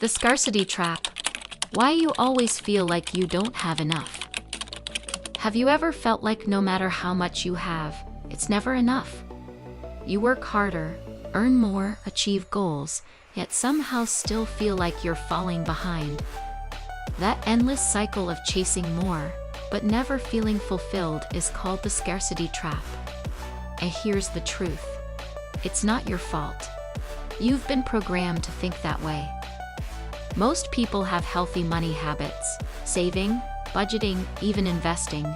The scarcity trap. Why you always feel like you don't have enough. Have you ever felt like no matter how much you have, it's never enough? You work harder, earn more, achieve goals, yet somehow still feel like you're falling behind. That endless cycle of chasing more, but never feeling fulfilled is called the scarcity trap. And here's the truth. It's not your fault. You've been programmed to think that way. Most people have healthy money habits, saving, budgeting, even investing.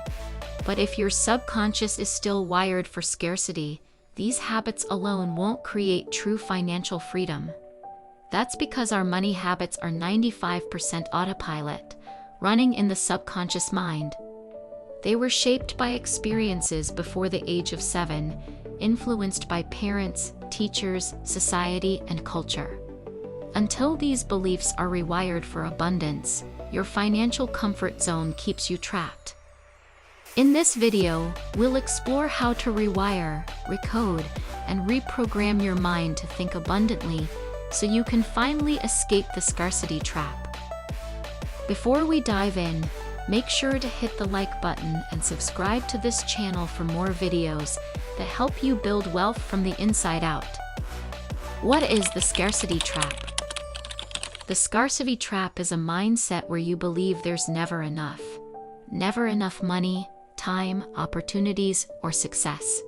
But if your subconscious is still wired for scarcity, these habits alone won't create true financial freedom. That's because our money habits are 95% autopilot, running in the subconscious mind. They were shaped by experiences before the age of 7, influenced by parents, teachers, society, and culture. Until these beliefs are rewired for abundance, your financial comfort zone keeps you trapped. In this video, we'll explore how to rewire, recode, and reprogram your mind to think abundantly so you can finally escape the scarcity trap. Before we dive in, make sure to hit the like button and subscribe to this channel for more videos that help you build wealth from the inside out. What is the scarcity trap? The scarcity trap is a mindset where you believe there's never enough. Never enough money, time, opportunities, or success.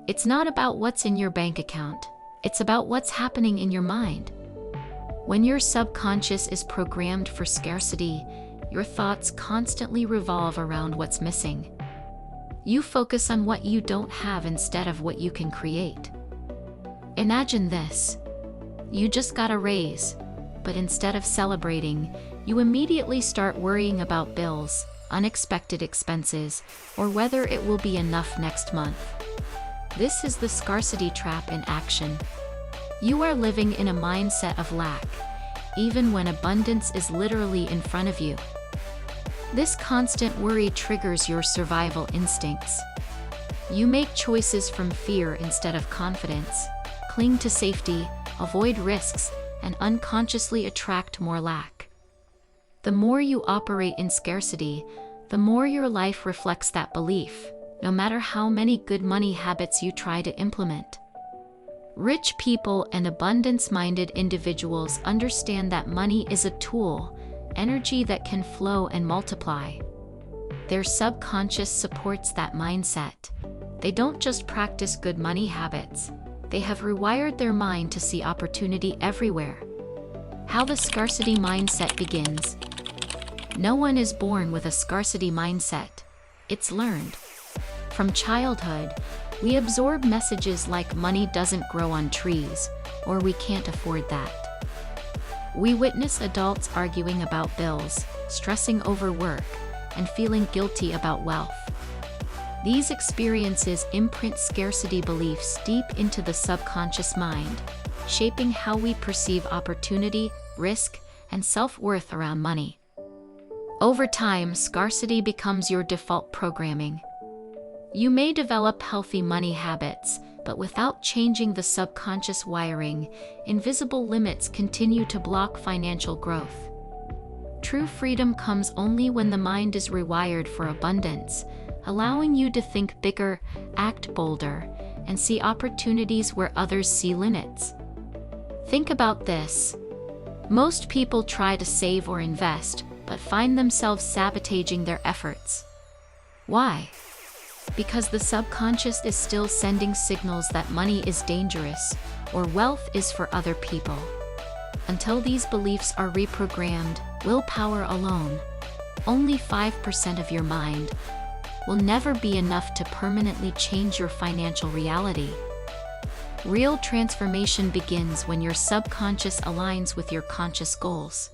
It's not about what's in your bank account. It's about what's happening in your mind. When your subconscious is programmed for scarcity, your thoughts constantly revolve around what's missing. You focus on what you don't have instead of what you can create. Imagine this. You just got a raise, but instead of celebrating, you immediately start worrying about bills, unexpected expenses, or whether it will be enough next month. This is the scarcity trap in action. You are living in a mindset of lack, even when abundance is literally in front of you. This constant worry triggers your survival instincts. You make choices from fear instead of confidence, cling to safety, avoid risks, and unconsciously attract more lack. The more you operate in scarcity, the more your life reflects that belief, no matter how many good money habits you try to implement. Rich people and abundance-minded individuals understand that money is a tool, energy that can flow and multiply. Their subconscious supports that mindset. They don't just practice good money habits. They have rewired their mind to see opportunity everywhere. How the scarcity mindset begins. No one is born with a scarcity mindset. It's learned. From childhood, we absorb messages like money doesn't grow on trees, or we can't afford that. We witness adults arguing about bills, stressing over work, and feeling guilty about wealth. These experiences imprint scarcity beliefs deep into the subconscious mind, shaping how we perceive opportunity, risk, and self-worth around money. Over time, scarcity becomes your default programming. You may develop healthy money habits, but without changing the subconscious wiring, invisible limits continue to block financial growth. True freedom comes only when the mind is rewired for abundance, allowing you to think bigger, act bolder, and see opportunities where others see limits. Think about this. Most people try to save or invest, but find themselves sabotaging their efforts. Why? Because the subconscious is still sending signals that money is dangerous, or wealth is for other people. Until these beliefs are reprogrammed, willpower alone, only 5% of your mind, will never be enough to permanently change your financial reality. Real transformation begins when your subconscious aligns with your conscious goals.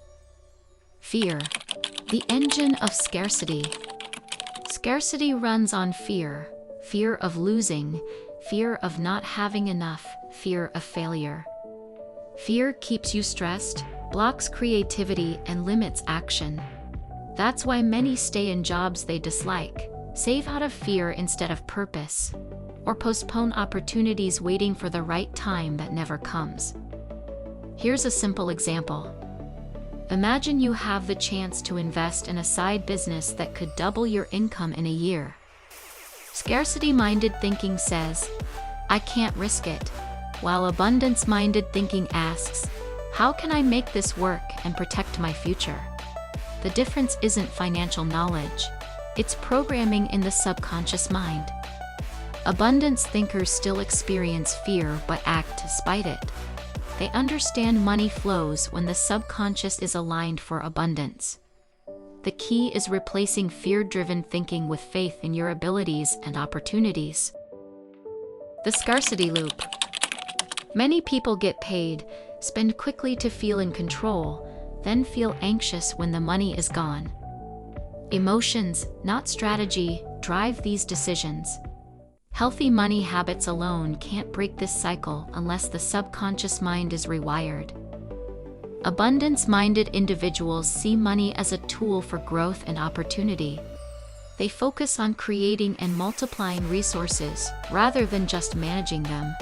Fear, the engine of scarcity. Scarcity runs on fear, fear of losing, fear of not having enough, fear of failure. Fear keeps you stressed, blocks creativity, and limits action. That's why many stay in jobs they dislike, save out of fear instead of purpose, or postpone opportunities waiting for the right time that never comes. Here's a simple example. Imagine you have the chance to invest in a side business that could double your income in a year. Scarcity-minded thinking says, "I can't risk it," while abundance-minded thinking asks, "How can I make this work and protect my future?" The difference isn't financial knowledge, it's programming in the subconscious mind. Abundance thinkers still experience fear but act despite it. They understand money flows when the subconscious is aligned for abundance. The key is replacing fear-driven thinking with faith in your abilities and opportunities. The scarcity loop. Many people get paid, spend quickly to feel in control, then feel anxious when the money is gone. Emotions, not strategy, drive these decisions. Healthy money habits alone can't break this cycle unless the subconscious mind is rewired. Abundance-minded individuals see money as a tool for growth and opportunity. They focus on creating and multiplying resources rather than just managing them.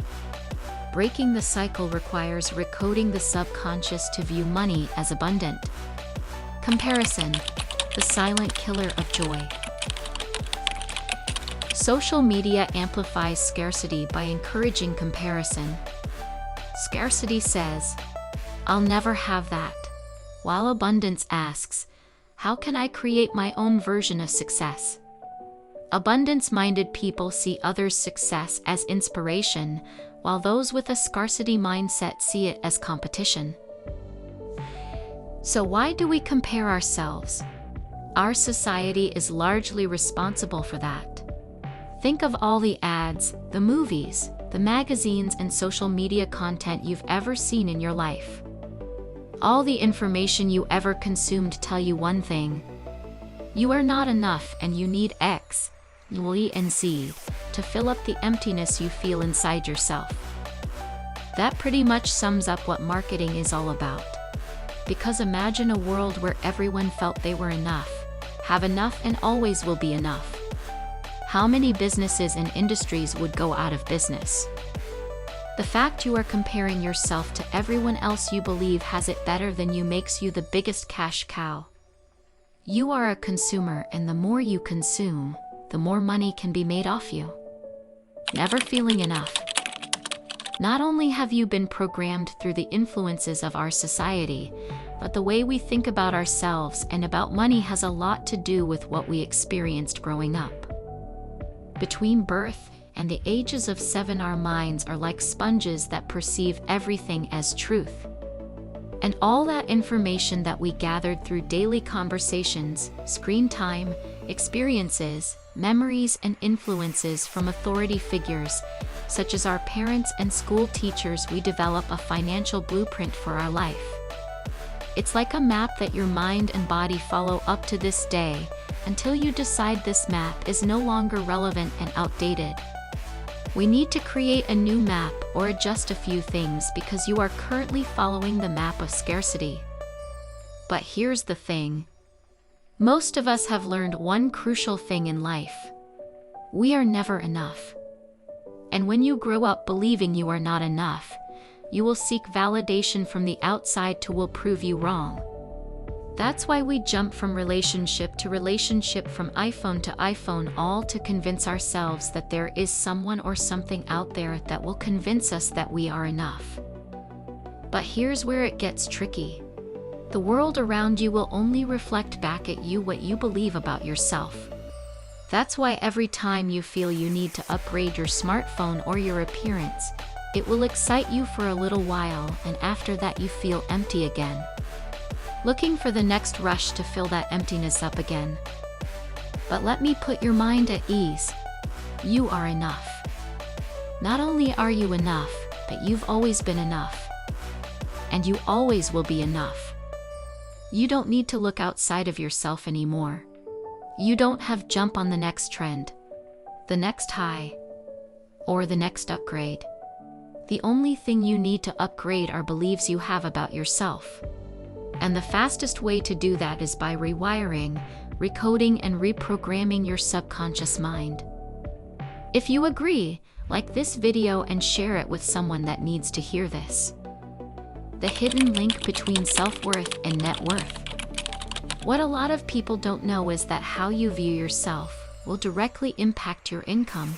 Breaking the cycle requires recoding the subconscious to view money as abundant. Comparison, the silent killer of joy. Social media amplifies scarcity by encouraging comparison. Scarcity says, "I'll never have that," while abundance asks, "How can I create my own version of success?" Abundance-minded people see others' success as inspiration, while those with a scarcity mindset see it as competition. So why do we compare ourselves? Our society is largely responsible for that. Think of all the ads, the movies, the magazines, and social media content you've ever seen in your life. All the information you ever consumed tell you one thing: you are not enough and you need X, Y, and Z to fill up the emptiness you feel inside yourself. That pretty much sums up what marketing is all about. Because imagine a world where everyone felt they were enough, have enough, and always will be enough. How many businesses and industries would go out of business? The fact you are comparing yourself to everyone else you believe has it better than you makes you the biggest cash cow. You are a consumer, and the more you consume, the more money can be made off you. Never feeling enough. Not only have you been programmed through the influences of our society, but the way we think about ourselves and about money has a lot to do with what we experienced growing up. Between birth and the ages of 7, our minds are like sponges that perceive everything as truth. And all that information that we gathered through daily conversations, screen time, experiences, memories, and influences from authority figures, such as our parents and school teachers, we develop a financial blueprint for our life. It's like a map that your mind and body follow up to this day, until you decide this map is no longer relevant and outdated. We need to create a new map or adjust a few things because you are currently following the map of scarcity. But here's the thing. Most of us have learned one crucial thing in life. We are never enough. And when you grow up believing you are not enough, you will seek validation from the outside to will prove you wrong. That's why we jump from relationship to relationship, from iPhone to iPhone, all to convince ourselves that there is someone or something out there that will convince us that we are enough. But here's where it gets tricky. The world around you will only reflect back at you what you believe about yourself. That's why every time you feel you need to upgrade your smartphone or your appearance, it will excite you for a little while, and after that you feel empty again. Looking for the next rush to fill that emptiness up again. But let me put your mind at ease. You are enough. Not only are you enough, but you've always been enough. And you always will be enough. You don't need to look outside of yourself anymore. You don't have to jump on the next trend, the next high, or the next upgrade. The only thing you need to upgrade are beliefs you have about yourself. And the fastest way to do that is by rewiring, recoding, and reprogramming your subconscious mind. If you agree, like this video and share it with someone that needs to hear this. the hidden link between self-worth and net worth. What a lot of people don't know is that how you view yourself will directly impact your income.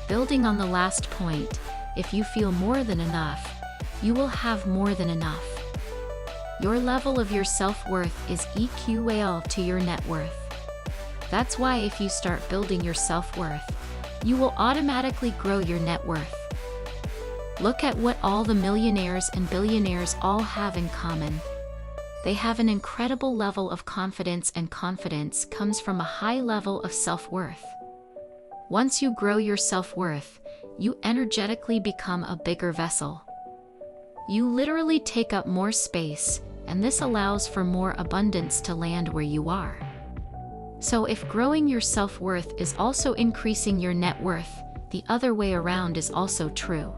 Building on the last point, if you feel more than enough, you will have more than enough. Your level of your self-worth is equal to your net worth. That's why if you start building your self-worth, you will automatically grow your net worth. Look at what all the millionaires and billionaires all have in common. They have an incredible level of confidence, and confidence comes from a high level of self-worth. Once you grow your self-worth, you energetically become a bigger vessel. You literally take up more space, and this allows for more abundance to land where you are. So if growing your self-worth is also increasing your net worth, the other way around is also true.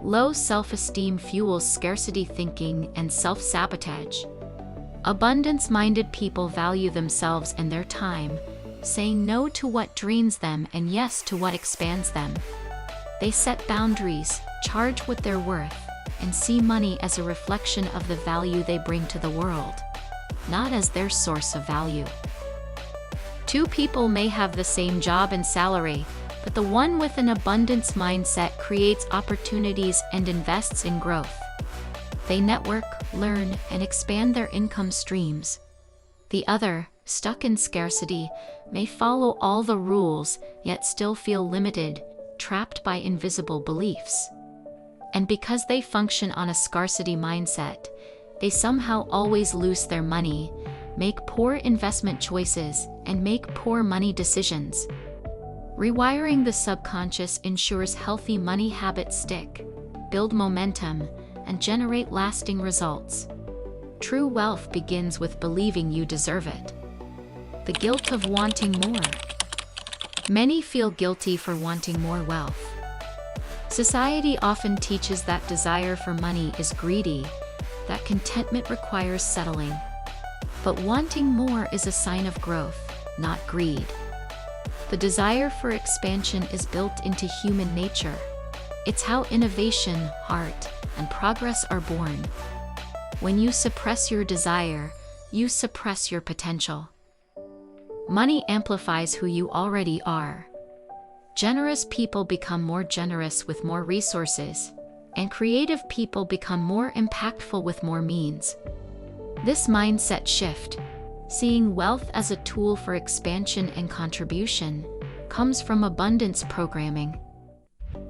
Low self-esteem fuels scarcity thinking and self-sabotage. Abundance-minded people value themselves and their time, saying no to what drains them and yes to what expands them. They set boundaries, charge what they're worth, and see money as a reflection of the value they bring to the world, not as their source of value. Two people may have the same job and salary, but the one with an abundance mindset creates opportunities and invests in growth. They network, learn, and expand their income streams. The other, stuck in scarcity, may follow all the rules, yet still feel limited, trapped by invisible beliefs. And because they function on a scarcity mindset, they somehow always lose their money, make poor investment choices, and make poor money decisions. Rewiring the subconscious ensures healthy money habits stick, build momentum, and generate lasting results. True wealth begins with believing you deserve it. The guilt of wanting more. Many feel guilty for wanting more wealth. Society often teaches that desire for money is greedy, that contentment requires settling. But wanting more is a sign of growth, not greed. The desire for expansion is built into human nature. It's how innovation, art, and progress are born. When you suppress your desire, you suppress your potential. Money amplifies who you already are. Generous people become more generous with more resources, and creative people become more impactful with more means. This mindset shift, seeing wealth as a tool for expansion and contribution, comes from abundance programming.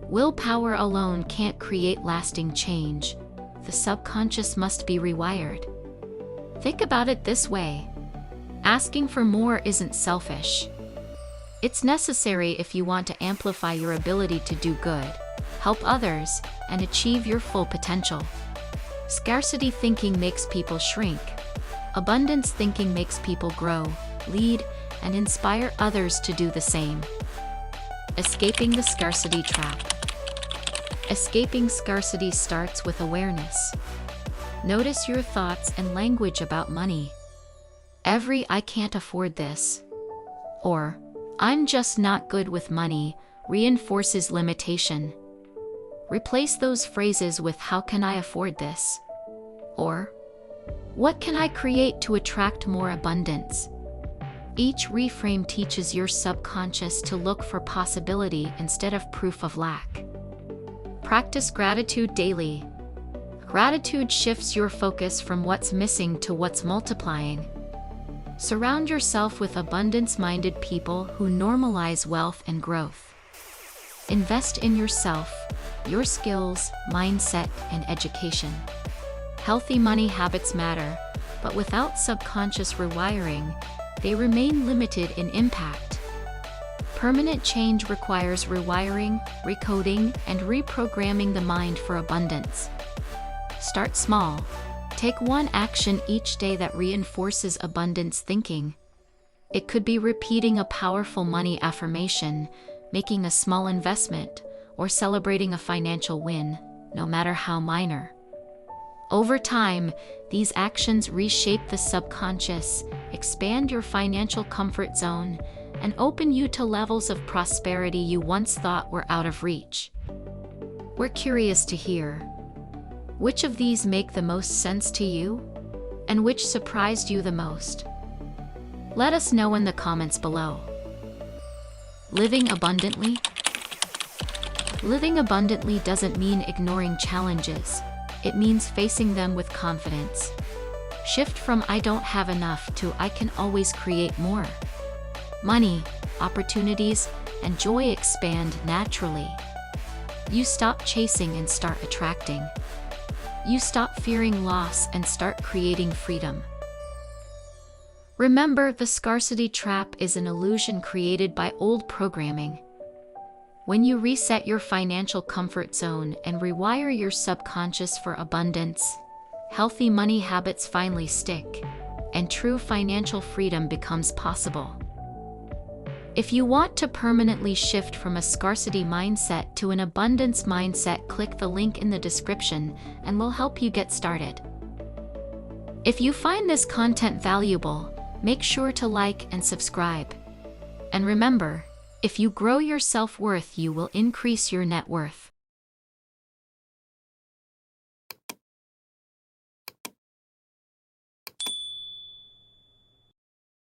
Willpower alone can't create lasting change. The subconscious must be rewired. Think about it this way. Asking for more isn't selfish. It's necessary if you want to amplify your ability to do good, help others, and achieve your full potential. Scarcity thinking makes people shrink. Abundance thinking makes people grow, lead, and inspire others to do the same. Escaping the scarcity trap. Escaping scarcity starts with awareness. Notice your thoughts and language about money. Every "I can't afford this," or "I'm just not good with money," reinforces limitation. Replace those phrases with "How can I afford this?" or "What can I create to attract more abundance?" Each reframe teaches your subconscious to look for possibility instead of proof of lack. Practice gratitude daily. Gratitude shifts your focus from what's missing to what's multiplying. Surround yourself with abundance-minded people who normalize wealth and growth. Invest in yourself, your skills, mindset, and education. Healthy money habits matter, but without subconscious rewiring, they remain limited in impact. Permanent change requires rewiring, recoding, and reprogramming the mind for abundance. Start small. Take one action each day that reinforces abundance thinking. It could be repeating a powerful money affirmation, making a small investment, or celebrating a financial win, no matter how minor. Over time, these actions reshape the subconscious, expand your financial comfort zone, and open you to levels of prosperity you once thought were out of reach. We're curious to hear. Which of these make the most sense to you? And which surprised you the most? Let us know in the comments below. Living abundantly? Living abundantly doesn't mean ignoring challenges. It means facing them with confidence. Shift from "I don't have enough" to "I can always create more." Money, opportunities, and joy expand naturally. You stop chasing and start attracting. You stop fearing loss and start creating freedom. Remember, the scarcity trap is an illusion created by old programming. When you reset your financial comfort zone and rewire your subconscious for abundance, healthy money habits finally stick, and true financial freedom becomes possible. If you want to permanently shift from a scarcity mindset to an abundance mindset, click the link in the description and we'll help you get started. If you find this content valuable, make sure to like and subscribe. And remember, if you grow your self-worth, you will increase your net worth.